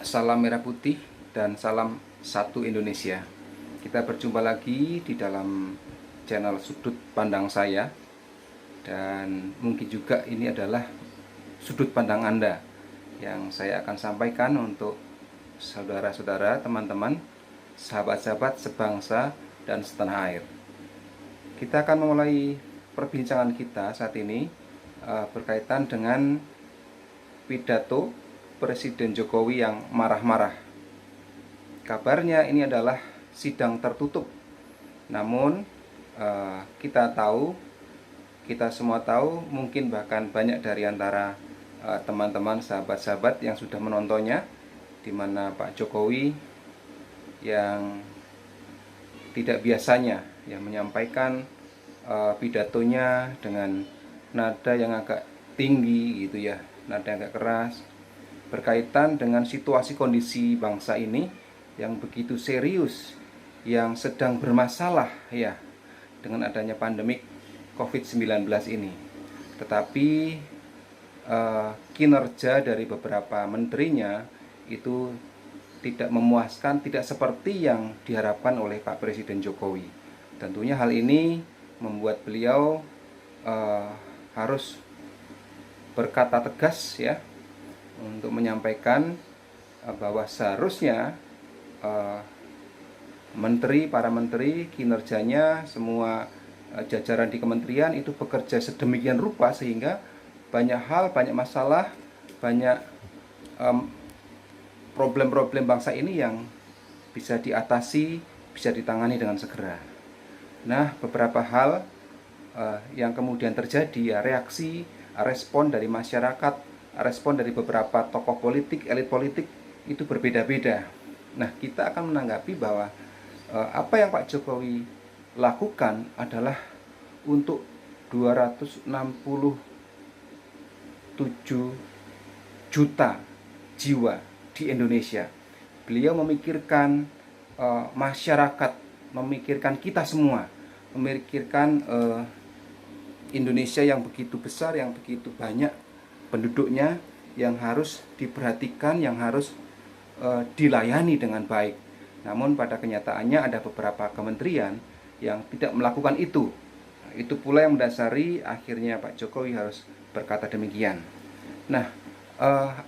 Salam merah putih dan salam satu Indonesia. Kita berjumpa lagi di dalam channel sudut pandang saya. Dan mungkin juga ini adalah sudut pandang Anda yang saya akan sampaikan untuk saudara-saudara, teman-teman, sahabat-sahabat sebangsa dan setanah air. Kita akan memulai perbincangan kita saat ini berkaitan dengan pidato Presiden Jokowi yang marah-marah. Kabarnya ini adalah sidang tertutup. Namun kita semua tahu, mungkin bahkan banyak dari antara teman-teman, sahabat-sahabat yang sudah menontonnya, di mana Pak Jokowi yang tidak biasanya yang menyampaikan pidatonya dengan nada yang agak tinggi gitu ya, nada yang agak keras, berkaitan dengan situasi kondisi bangsa ini yang begitu serius, yang sedang bermasalah ya dengan adanya pandemik COVID-19 ini. Tetapi kinerja dari beberapa menterinya itu tidak memuaskan, tidak seperti yang diharapkan oleh Pak Presiden Jokowi. Tentunya hal ini membuat beliau harus berkata tegas ya, untuk menyampaikan bahwa seharusnya para menteri kinerjanya, semua jajaran di kementerian itu bekerja sedemikian rupa sehingga banyak hal, banyak masalah, banyak problem-problem bangsa ini yang bisa diatasi, bisa ditangani dengan segera. Nah, beberapa hal yang kemudian terjadi ya, reaksi, respon dari masyarakat, respon dari beberapa tokoh politik, elit politik itu berbeda-beda. Nah, kita akan menanggapi bahwa apa yang Pak Jokowi lakukan adalah untuk 267 juta jiwa di Indonesia. Beliau memikirkan masyarakat, memikirkan kita semua, memikirkan Indonesia yang begitu besar, yang begitu banyak penduduknya, yang harus diperhatikan, yang harus dilayani dengan baik. Namun pada kenyataannya ada beberapa kementerian yang tidak melakukan itu. Itu pula yang mendasari akhirnya Pak Jokowi harus berkata demikian. Nah,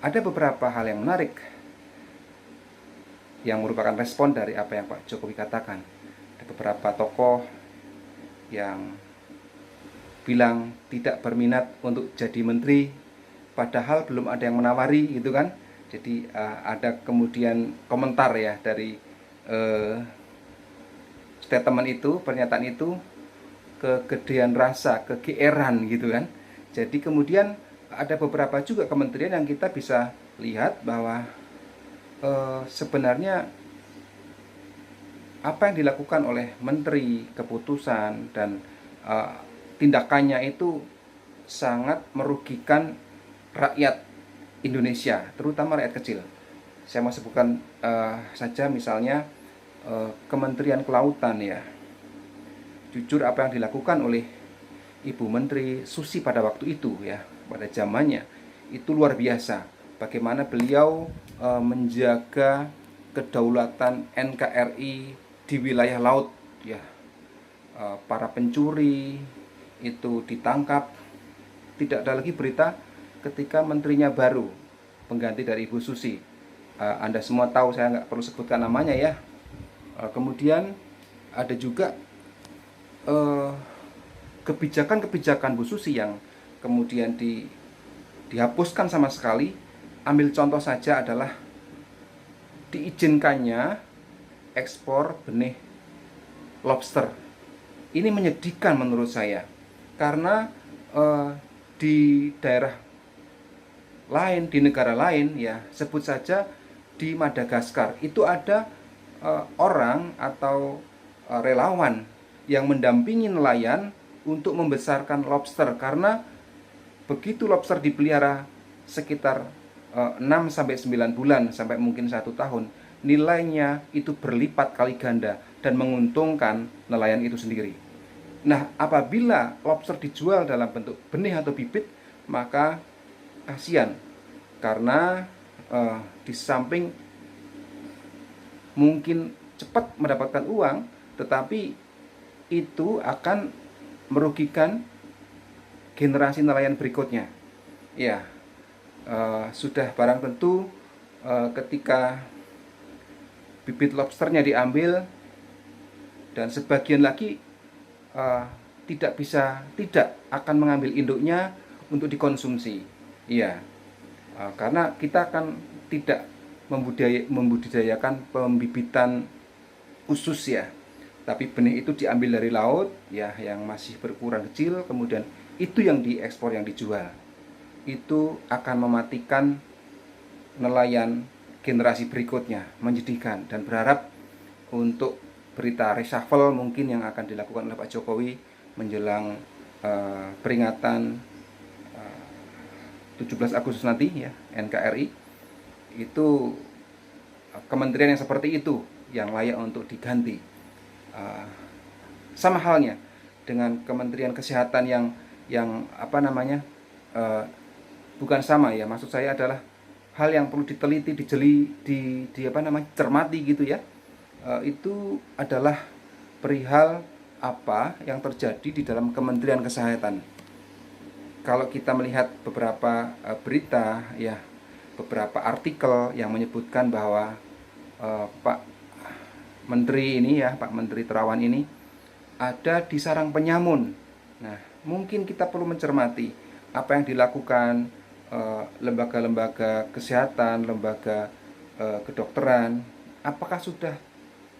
ada beberapa hal yang menarik yang merupakan respon dari apa yang Pak Jokowi katakan. Ada beberapa tokoh yang bilang tidak berminat untuk jadi menteri, padahal belum ada yang menawari gitu kan. Jadi ada kemudian komentar ya dari statement itu, pernyataan itu, kegedean rasa, kegeeran gitu kan. Jadi kemudian ada beberapa juga kementerian yang kita bisa lihat bahwa sebenarnya apa yang dilakukan oleh menteri, keputusan dan tindakannya itu sangat merugikan rakyat Indonesia, terutama rakyat kecil. Saya mau sebutkan saja misalnya Kementerian Kelautan ya. Jujur apa yang dilakukan oleh Ibu Menteri Susi pada waktu itu ya, pada zamannya itu luar biasa. Bagaimana beliau menjaga kedaulatan NKRI di wilayah laut ya. Para pencuri itu ditangkap. Tidak ada lagi berita ketika menterinya baru, pengganti dari Ibu Susi. Anda semua tahu, saya nggak perlu sebutkan namanya ya. Kemudian ada juga kebijakan-kebijakan Bu Susi yang kemudian dihapuskan sama sekali. Ambil contoh saja adalah diizinkannya ekspor benih lobster. Ini menyedihkan menurut saya, karena di daerah lain, di negara lain ya, sebut saja di Madagaskar, itu ada orang atau relawan yang mendampingi nelayan untuk membesarkan lobster, karena begitu lobster dipelihara sekitar 6-9 bulan sampai mungkin 1 tahun, nilainya itu berlipat kali ganda dan menguntungkan nelayan itu sendiri. Nah, apabila lobster dijual dalam bentuk benih atau bibit, maka kasihan, karena di samping mungkin cepat mendapatkan uang, tetapi itu akan merugikan generasi nelayan berikutnya. Ya, sudah barang tentu ketika bibit lobsternya diambil dan sebagian lagi tidak akan mengambil induknya untuk dikonsumsi. Iya, karena kita akan tidak membudidayakan pembibitan usus ya, tapi benih itu diambil dari laut ya, yang masih berukuran kecil, kemudian itu yang diekspor, yang dijual. Itu akan mematikan nelayan generasi berikutnya. Menyedihkan, dan berharap untuk berita reshuffle mungkin yang akan dilakukan oleh Pak Jokowi menjelang peringatan 17 Agustus nanti ya, NKRI, itu kementerian yang seperti itu yang layak untuk diganti. Sama halnya dengan Kementerian Kesehatan yang apa namanya, bukan sama ya, maksud saya adalah hal yang perlu diteliti, dijeli, di apa namanya, cermati gitu ya. Itu adalah perihal apa yang terjadi di dalam Kementerian Kesehatan. Kalau kita melihat beberapa berita ya, beberapa artikel yang menyebutkan bahwa Pak Menteri ini ya, Pak Menteri Terawan ini ada di sarang penyamun. Nah, mungkin kita perlu mencermati apa yang dilakukan lembaga-lembaga kesehatan, lembaga kedokteran, apakah sudah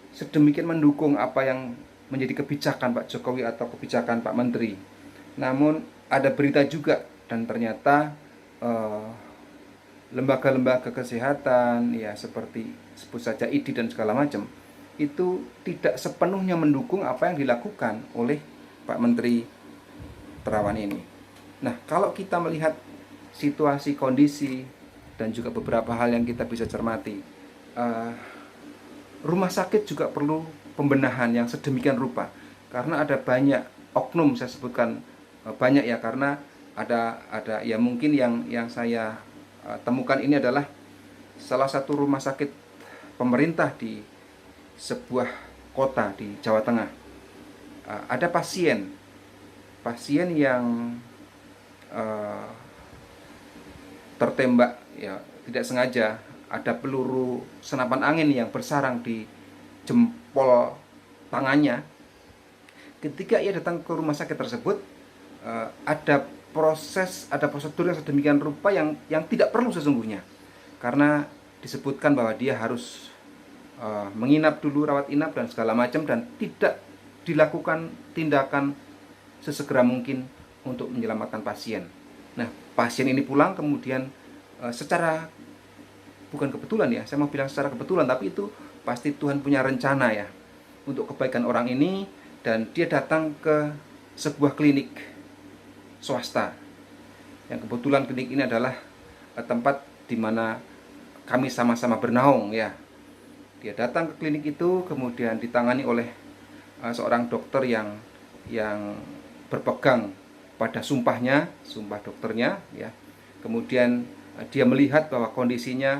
sedemikian mendukung apa yang menjadi kebijakan Pak Jokowi atau kebijakan Pak Menteri. Namun ada berita juga, dan ternyata lembaga-lembaga kesehatan ya, seperti sebut saja ID dan segala macam, itu tidak sepenuhnya mendukung apa yang dilakukan oleh Pak Menteri Terawan ini. Nah, kalau kita melihat situasi, kondisi, dan juga beberapa hal yang kita bisa cermati, rumah sakit juga perlu pembenahan yang sedemikian rupa, karena ada banyak oknum, saya sebutkan banyak ya, karena ada ya, mungkin yang saya temukan ini adalah salah satu rumah sakit pemerintah di sebuah kota di Jawa Tengah. Ada pasien yang tertembak ya, tidak sengaja, ada peluru senapan angin yang bersarang di jempol tangannya. Ketika ia datang ke rumah sakit tersebut, ada prosedur yang sedemikian rupa yang tidak perlu sesungguhnya, karena disebutkan bahwa dia harus menginap dulu, rawat inap dan segala macam, dan tidak dilakukan tindakan sesegera mungkin untuk menyelamatkan pasien. Nah, pasien ini pulang kemudian secara, bukan kebetulan ya, saya mau bilang secara kebetulan, tapi itu pasti Tuhan punya rencana ya untuk kebaikan orang ini, dan dia datang ke sebuah klinik swasta, yang kebetulan klinik ini adalah tempat di mana kami sama-sama bernaung ya. Dia datang ke klinik itu, kemudian ditangani oleh seorang dokter yang berpegang pada sumpah dokternya ya. Kemudian dia melihat bahwa kondisinya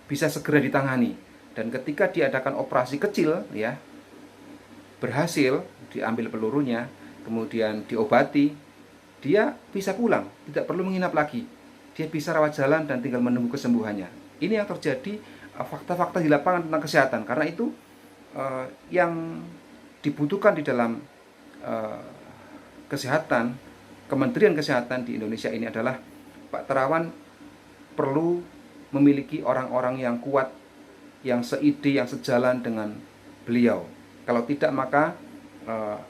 bisa segera ditangani, dan ketika diadakan operasi kecil ya, berhasil diambil pelurunya, kemudian diobati, dia bisa pulang, tidak perlu menginap lagi. Dia bisa rawat jalan dan tinggal menunggu kesembuhannya. Ini yang terjadi, fakta-fakta di lapangan tentang kesehatan. Karena itu yang dibutuhkan di dalam kesehatan, Kementerian Kesehatan di Indonesia ini adalah Pak Terawan perlu memiliki orang-orang yang kuat, yang seide, yang sejalan dengan beliau. Kalau tidak, maka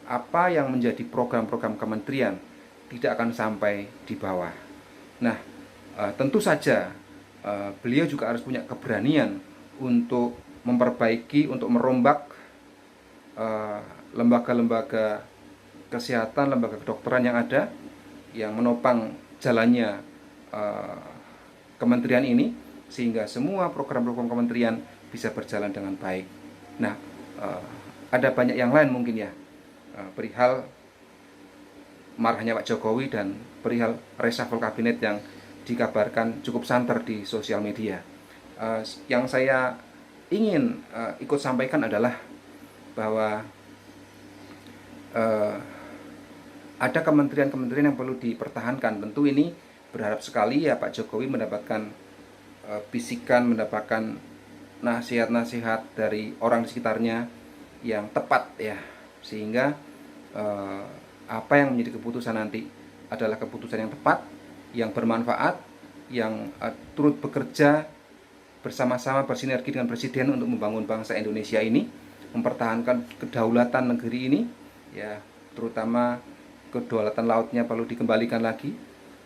apa yang menjadi program-program kementerian tidak akan sampai di bawah. Nah, tentu saja beliau juga harus punya keberanian untuk memperbaiki, untuk merombak lembaga-lembaga kesehatan, lembaga kedokteran yang ada, yang menopang jalannya kementerian ini, sehingga semua program-program kementerian bisa berjalan dengan baik. Nah, ada banyak yang lain mungkin ya, perihal marahnya Pak Jokowi dan perihal reshuffle kabinet yang dikabarkan cukup santer di sosial media. Yang saya ingin ikut sampaikan adalah bahwa ada kementerian-kementerian yang perlu dipertahankan. Tentu ini berharap sekali ya Pak Jokowi mendapatkan bisikan, mendapatkan nasihat-nasihat dari orang di sekitarnya yang tepat ya, sehingga apa yang menjadi keputusan nanti adalah keputusan yang tepat, yang bermanfaat, yang turut bekerja bersama-sama bersinergi dengan Presiden untuk membangun bangsa Indonesia ini, mempertahankan kedaulatan negeri ini, ya terutama kedaulatan lautnya perlu dikembalikan lagi,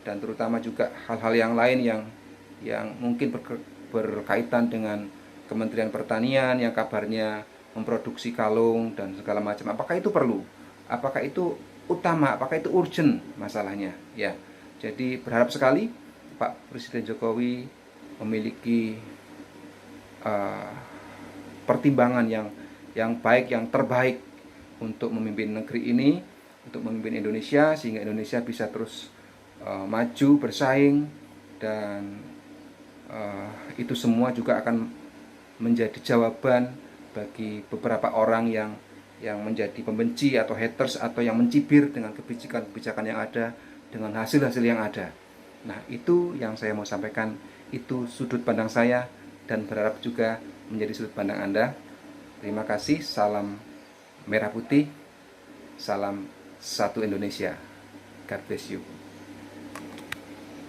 dan terutama juga hal-hal yang lain yang mungkin berkaitan dengan Kementerian Pertanian yang kabarnya memproduksi kalung dan segala macam. Apakah itu perlu? Apakah itu utama? Apakah itu urgent masalahnya? Ya, jadi berharap sekali Pak Presiden Jokowi memiliki pertimbangan yang baik, yang terbaik untuk memimpin negeri ini, untuk memimpin Indonesia, sehingga Indonesia bisa terus maju, bersaing, dan itu semua juga akan menjadi jawaban bagi beberapa orang yang menjadi pembenci atau haters atau yang mencibir dengan kebijakan-kebijakan yang ada, dengan hasil-hasil yang ada. Nah, itu yang saya mau sampaikan, itu sudut pandang saya, dan berharap juga menjadi sudut pandang Anda. Terima kasih, salam merah putih, salam satu Indonesia. God bless you.